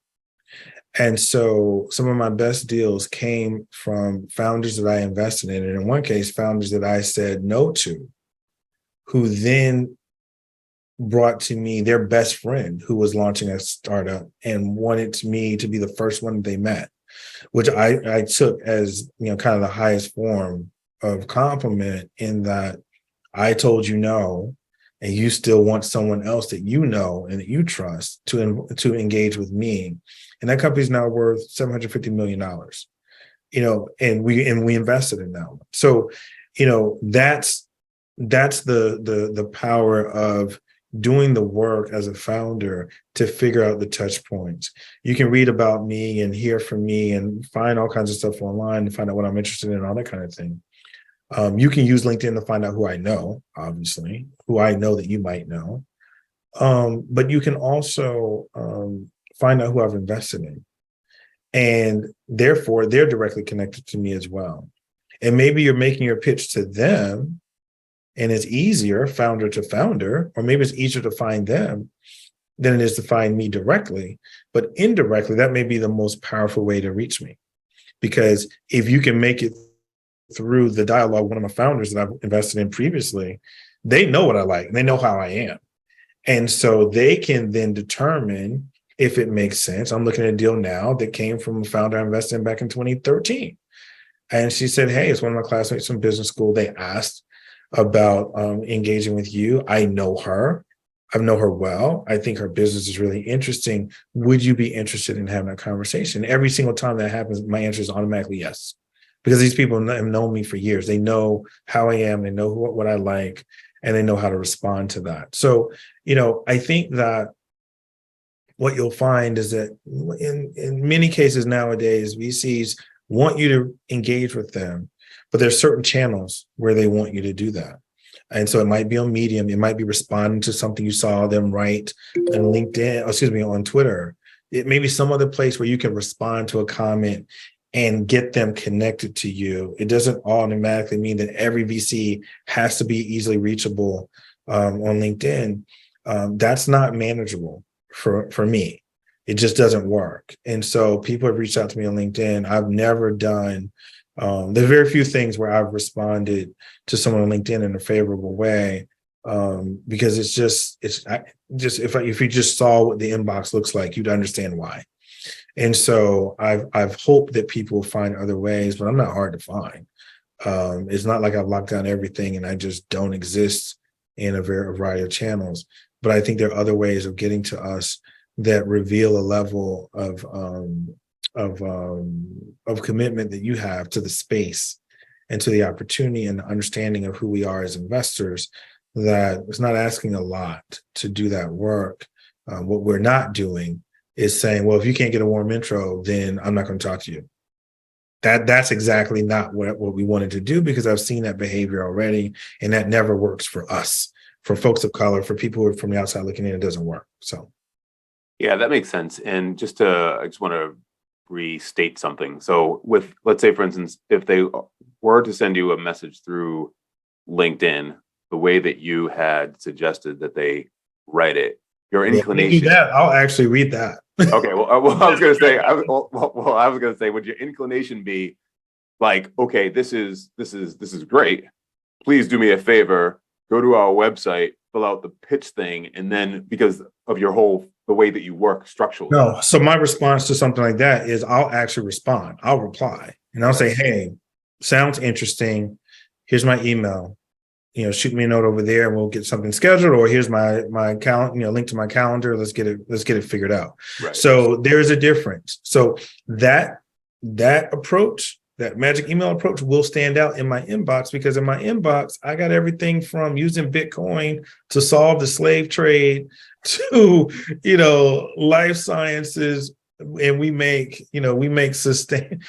And so some of my best deals came from founders that I invested in. And in one case, founders that I said no to, who then brought to me their best friend who was launching a startup and wanted me to be the first one they met, which I took as, kind of the highest form of compliment, in that I told you no, and you still want someone else that you know and that you trust to engage with me. And that company's now worth $750 million, and we invested in that one. So, that's the power of doing the work as a founder to figure out the touch points. You can read about me and hear from me and find all kinds of stuff online to find out what I'm interested in, all that kind of thing. You can use LinkedIn to find out who I know, obviously, who I know that you might know. But you can also find out who I've invested in. And therefore, they're directly connected to me as well. And maybe you're making your pitch to them, and it's easier, founder to founder, or maybe it's easier to find them than it is to find me directly. But indirectly, that may be the most powerful way to reach me. Because if you can make it through the dialogue, one of my founders that I've invested in previously, they know what I like and they know how I am. And so they can then determine if it makes sense. I'm looking at a deal now that came from a founder I invested in back in 2013. And she said, hey, it's one of my classmates from business school. They asked about engaging with you. I know her. I know her well. I think her business is really interesting. Would you be interested in having a conversation? Every single time that happens, my answer is automatically yes. Because these people have known me for years. They know how I am. They know what I like, and they know how to respond to that. So, I think that what you'll find is that in many cases nowadays, VCs want you to engage with them, but there's certain channels where they want you to do that. And so it might be on Medium. It might be responding to something you saw them write on LinkedIn, on Twitter. It may be some other place where you can respond to a comment and get them connected to you. It doesn't automatically mean that every VC has to be easily reachable on LinkedIn. That's not manageable for me. It just doesn't work. And so people have reached out to me on LinkedIn. I've never done, there's very few things where I've responded to someone on LinkedIn in a favorable way, because if you just saw what the inbox looks like, you'd understand why. And so I've hoped that people will find other ways, but I'm not hard to find. It's not like I've locked down everything and I just don't exist in a variety of channels. But I think there are other ways of getting to us that reveal a level of commitment that you have to the space and to the opportunity and the understanding of who we are as investors, that it's not asking a lot to do that work. What we're not doing is saying, well, if you can't get a warm intro, then I'm not going to talk to you. That's exactly not what we wanted to do, because I've seen that behavior already, and that never works for us. for folks of color, for people who are from the outside looking in, it doesn't work. So Yeah, that makes sense. And I just want to restate something. So let's say, for instance, if they were to send you a message through LinkedIn, the way that you had suggested that they write it, your yeah, if you do inclination. that, I'll actually read that. Okay, well, I was going to say, I was going to say, would your inclination be like, okay, this is great. Please do me a favor, go to our website, fill out the pitch thing, and then because of the way that you work structurally. No, so my response to something like that is I'll actually respond. I'll reply and I'll say, hey, sounds interesting. Here's my email. Shoot me a note over there and we'll get something scheduled, or here's my calendar, link to my calendar. Let's get it figured out. Right. So there's a difference. So that approach, that magic email approach, will stand out in my inbox, because in my inbox, I got everything from using Bitcoin to solve the slave trade to, life sciences. And we make sustainable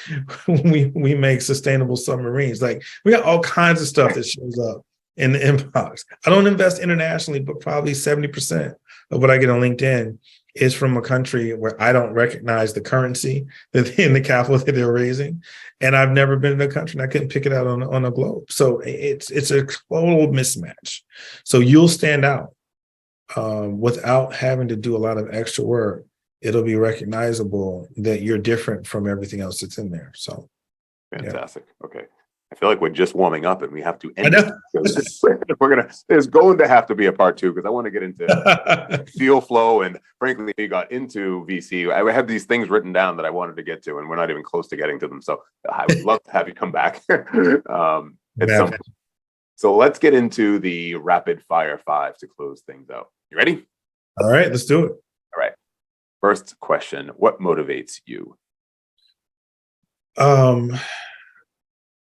submarines. Like, we got all kinds of stuff that shows up in the inbox. I don't invest internationally, but probably 70% of what I get on LinkedIn is from a country where I don't recognize the currency in the capital that they're raising. And I've never been in a country and I couldn't pick it out on a globe. So it's a total mismatch. So you'll stand out without having to do a lot of extra work. It'll be recognizable that you're different from everything else that's in there. So fantastic. Yeah. Okay. I feel like we're just warming up and we have to end it. There's going to have to be a part 2, because I want to get into deal flow. And frankly, we got into VC. I have these things written down that I wanted to get to, and we're not even close to getting to them. So I would love to have you come back at some point. So let's get into the rapid fire 5 to close things out. You ready? All right, let's do it. All right. First question, what motivates you?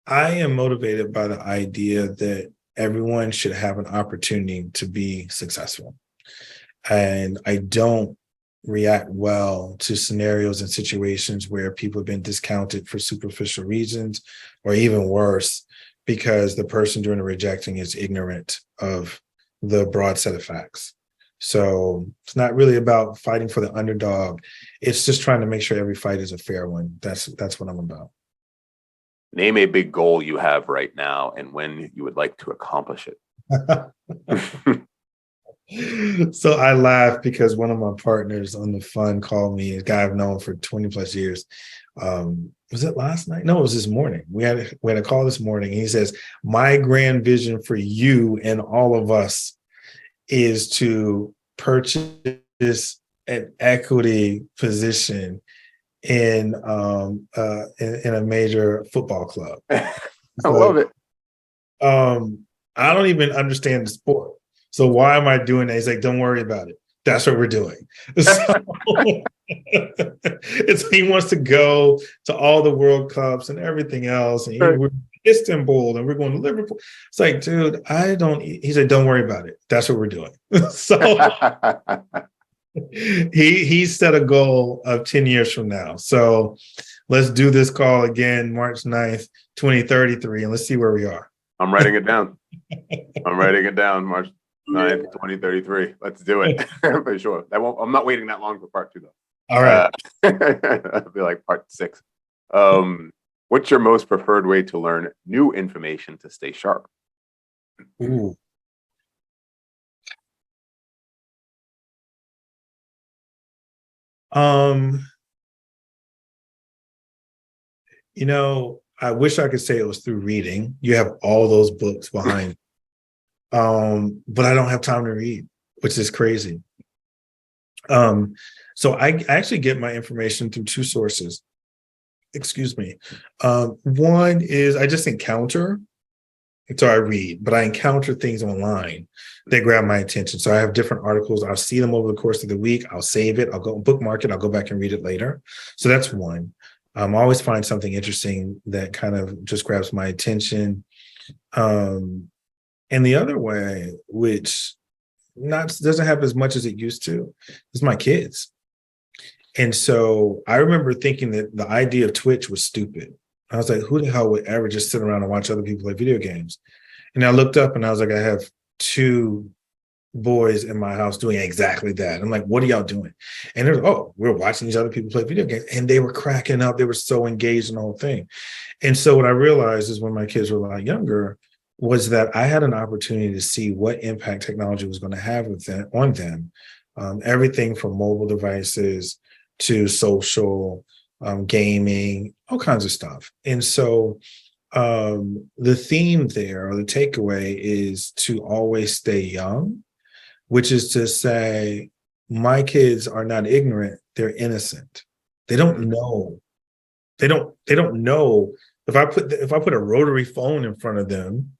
I am motivated by the idea that everyone should have an opportunity to be successful. And I don't react well to scenarios and situations where people have been discounted for superficial reasons, or even worse, because the person doing the rejecting is ignorant of the broad set of facts. So it's not really about fighting for the underdog. It's just trying to make sure every fight is a fair one. That's what I'm about. Name a big goal you have right now and when you would like to accomplish it. So I laugh because one of my partners on the fund called me, a guy I've known for 20 plus years. Was it last night? No, it was this morning. We had a call this morning, and he says, my grand vision for you and all of us is to purchase an equity position in a major football club. I love it. I don't even understand the sport. So why am I doing that? He's like, don't worry about it. That's what we're doing. So, he wants to go to all the World Cups and everything else. And we're in Istanbul and we're going to Liverpool. It's like, dude, he said, don't worry about it. That's what we're doing. So he set a goal of 10 years from now. So let's do this call again, March 9th, 2033, and let's see where we are. I'm writing it down. March 9th, 2033. Let's do it for sure. I'm not waiting that long for part 2 though. All right. It'll be like part 6. What's your most preferred way to learn new information to stay sharp? Ooh. I wish I could say it was through reading. You have all those books behind. But I don't have time to read, which is crazy. So I actually get my information through 2 sources. Excuse me. One is I just encounter. So I read, but I encounter things online that grab my attention. So I have different articles. I'll see them over the course of the week. I'll save it. I'll go bookmark it. I'll go back and read it later. So that's one. I always find something interesting that kind of just grabs my attention. And the other way, which doesn't have as much as it used to, is my kids. And so I remember thinking that the idea of Twitch was stupid. I was like, who the hell would ever just sit around and watch other people play video games? And I looked up and I was like, I have 2 boys in my house doing exactly that. I'm like, what are y'all doing? And they're, oh, we're watching these other people play video games. And they were cracking up. They were so engaged in the whole thing. And so what I realized is when my kids were a lot younger was that I had an opportunity to see what impact technology was going to have with them, on them. Everything from mobile devices to social, gaming, all kinds of stuff. And so the theme there, or the takeaway, is to always stay young, which is to say, my kids are not ignorant, they're innocent. They don't know. They don't know. If I put a rotary phone in front of them,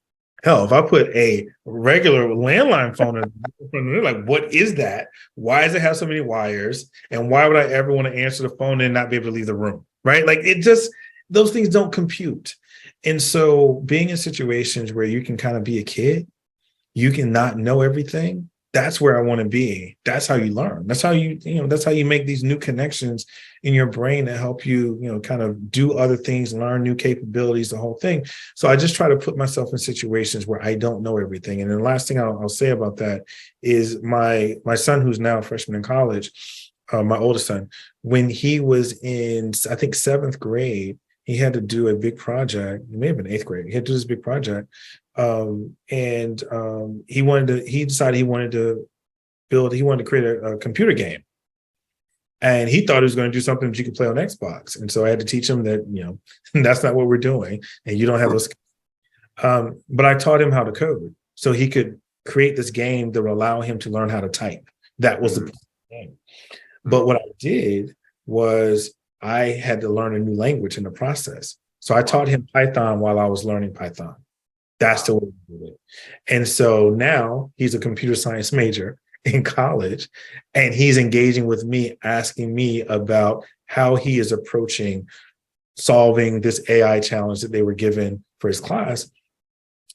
hell, if I put a regular landline phone in front of them, they're like, what is that? Why does it have so many wires? And why would I ever want to answer the phone and not be able to leave the room? Right? Like, it just, those things don't compute. And so being in situations where you can kind of be a kid, you can not know everything. That's where I want to be. That's how you learn. That's how that's how you make these new connections in your brain that help you, kind of do other things, learn new capabilities, the whole thing. So I just try to put myself in situations where I don't know everything. And then the last thing I'll say about that is my son, who's now a freshman in college, my oldest son, when he was in, I think, seventh grade, he had to do a big project. It may have been eighth grade. He had to do this big project. He decided he wanted to create a computer game. And he thought he was going to do something that you could play on Xbox. And so I had to teach him that, that's not what we're doing. And you don't have those. But I taught him how to code so he could create this game that would allow him to learn how to type. That was the game. But what I did was I had to learn a new language in the process. So I taught him Python while I was learning Python. That's the way we do it. And so now he's a computer science major in college, and he's engaging with me, asking me about how he is approaching solving this AI challenge that they were given for his class.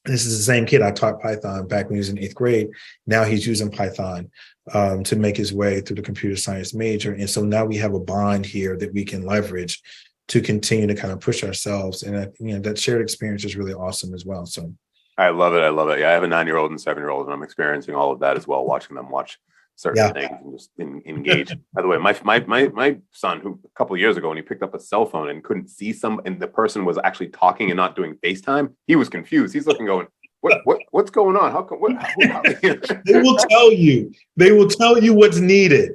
This is the same kid I taught Python back when he was in eighth grade. Now he's using Python to make his way through the computer science major. And so now we have a bond here that we can leverage to continue to kind of push ourselves. And that shared experience is really awesome as well. So I love it. I love it. Yeah, I have a 9-year-old and 7-year-old, and I'm experiencing all of that as well, watching them watch certain things and just engage. By the way, my son, who a couple of years ago, when he picked up a cell phone and couldn't see and the person was actually talking and not doing FaceTime, he was confused. He's looking, going, what's going on? How come? They will tell you. They will tell you what's needed.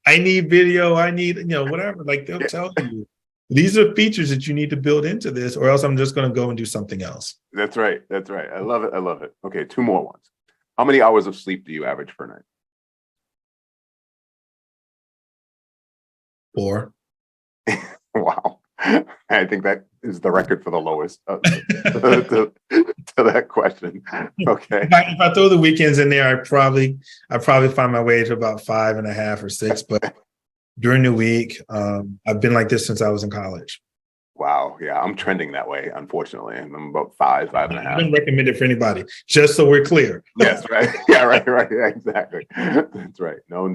I need video. I need, whatever. Like, they'll tell you. These are features that you need to build into this, or else I'm just going to go and do something else. That's right. That's right. I love it. I love it. Okay, 2 more ones. How many hours of sleep do you average per night? 4. Wow. I think that is the record for the lowest to that question. Okay. If I throw the weekends in there, I probably find my way to about 5.5 or 6. But during the week, I've been like this since I was in college. Wow. Yeah, I'm trending that way, unfortunately. I'm about 5.5. I wouldn't recommend it for anybody, just so we're clear. Yes, right. Yeah, right. Yeah, exactly. That's right. No.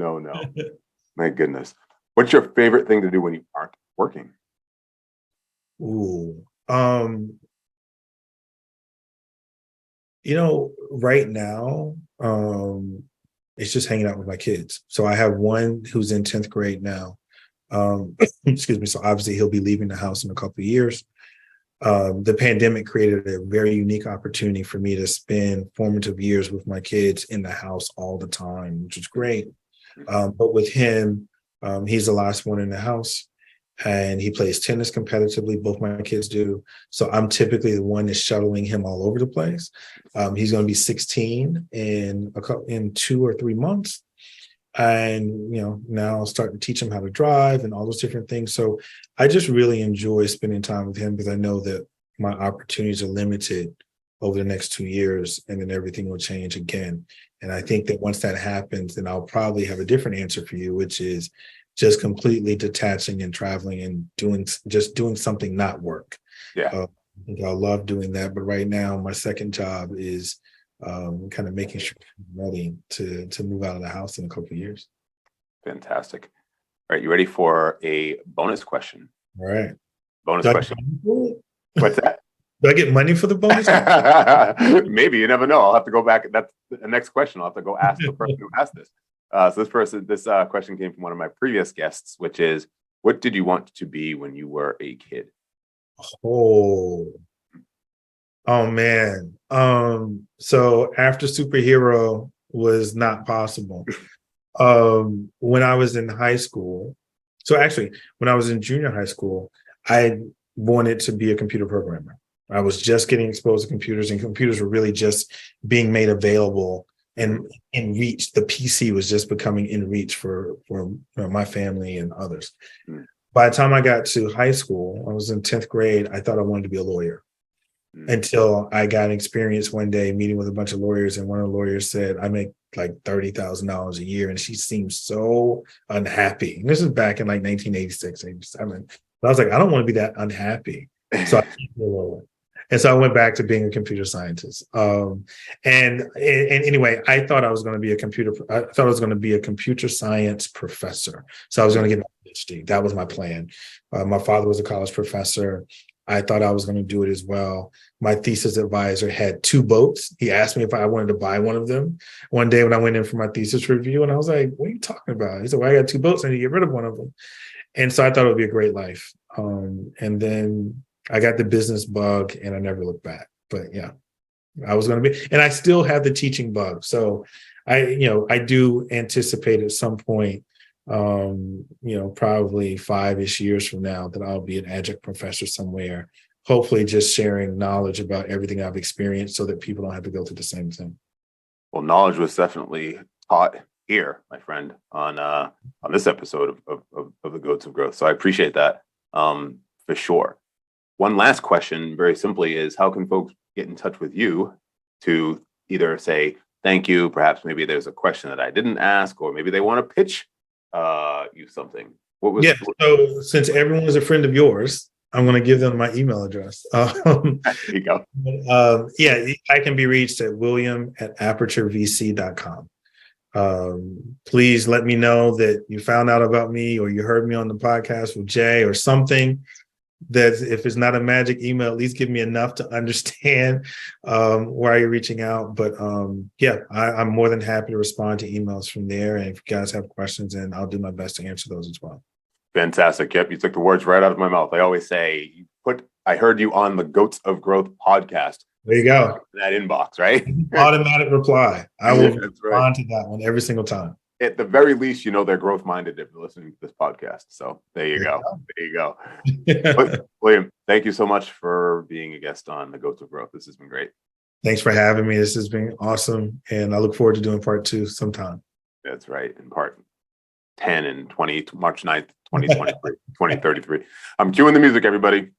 My goodness. What's your favorite thing to do when you aren't working? Ooh. Right now, it's just hanging out with my kids. So I have one who's in 10th grade now. Excuse me. So obviously he'll be leaving the house in a couple of years. The pandemic created a very unique opportunity for me to spend formative years with my kids in the house all the time, which is great. But with him, he's the last one in the house, and he plays tennis competitively. Both my kids do. So I'm typically the one that's shuttling him all over the place. He's going to be 16 in 2 or 3 months. And, now I'll start to teach him how to drive and all those different things. So I just really enjoy spending time with him, because I know that my opportunities are limited over the next 2 years, and then everything will change again. And I think that once that happens, then I'll probably have a different answer for you, which is just completely detaching and traveling and doing something, not work. Yeah. I think I'll love doing that. But right now, my second job is kind of making sure I'm ready to move out of the house in a couple of years. Fantastic. All right. You ready for a bonus question? All right. Bonus question. What's that? Do I get money for the bonus? Maybe, you never know. I'll have to go back. That's the next question. I'll have to go ask the person who asked this. So this question came from one of my previous guests, which is, what did you want to be when you were a kid? Oh, oh man. So after superhero was not possible. When I was in high school, so actually, when I was in junior high school, I wanted to be a computer programmer. I was just getting exposed to computers, and computers were really just being made available and in reach. The PC was just becoming in reach for my family and others. Mm. By the time I got to high school, I was in 10th grade, I thought I wanted to be a lawyer until I got an experience one day meeting with a bunch of lawyers. And one of the lawyers said, I make like $30,000 a year. And she seemed so unhappy. And this is back in like 1986, 87. But I was like, I don't want to be that unhappy. So I became a lawyer. And so I went back to being a computer scientist. And anyway, I thought I was going to be a computer science professor. So I was going to get a PhD. That was my plan. My father was a college professor. I thought I was going to do it as well. My thesis advisor had 2 boats. He asked me if I wanted to buy one of them one day when I went in for my thesis review. And I was like, what are you talking about? He said, well, I got 2 boats. I need to get rid of one of them. And so I thought it would be a great life. And then I got the business bug and I never looked back. But yeah, I was going to be, and I still have the teaching bug. So I do anticipate at some point, probably 5-ish years from now, that I'll be an adjunct professor somewhere, hopefully just sharing knowledge about everything I've experienced so that people don't have to go through the same thing. Well, knowledge was definitely taught here, my friend, on this episode of the Goats of Growth. So I appreciate that for sure. One last question, very simply, is how can folks get in touch with you to either say thank you, perhaps maybe there's a question that I didn't ask, or maybe they want to pitch you something? So since everyone is a friend of yours, I'm going to give them my email address. There you go. I can be reached at william@aperturevc.com. Please let me know that you found out about me or you heard me on the podcast with Jay or something. That if it's not a magic email, at least give me enough to understand why you're reaching out. But I'm more than happy to respond to emails from there. And if you guys have questions, and I'll do my best to answer those as well. Fantastic. Yep. You took the words right out of my mouth. I always say, I heard you on the Goats of Growth podcast. There you go. That inbox, right? Automatic reply. I will respond to that one every single time. At the very least, they're growth minded if they're listening to this podcast. So there you go. There you go. William, thank you so much for being a guest on the Goats of Growth. This has been great. Thanks for having me. This has been awesome. And I look forward to doing part 2 sometime. That's right. In part 10 and 20, March 9th, 2023, 2033. I'm cueing the music, everybody.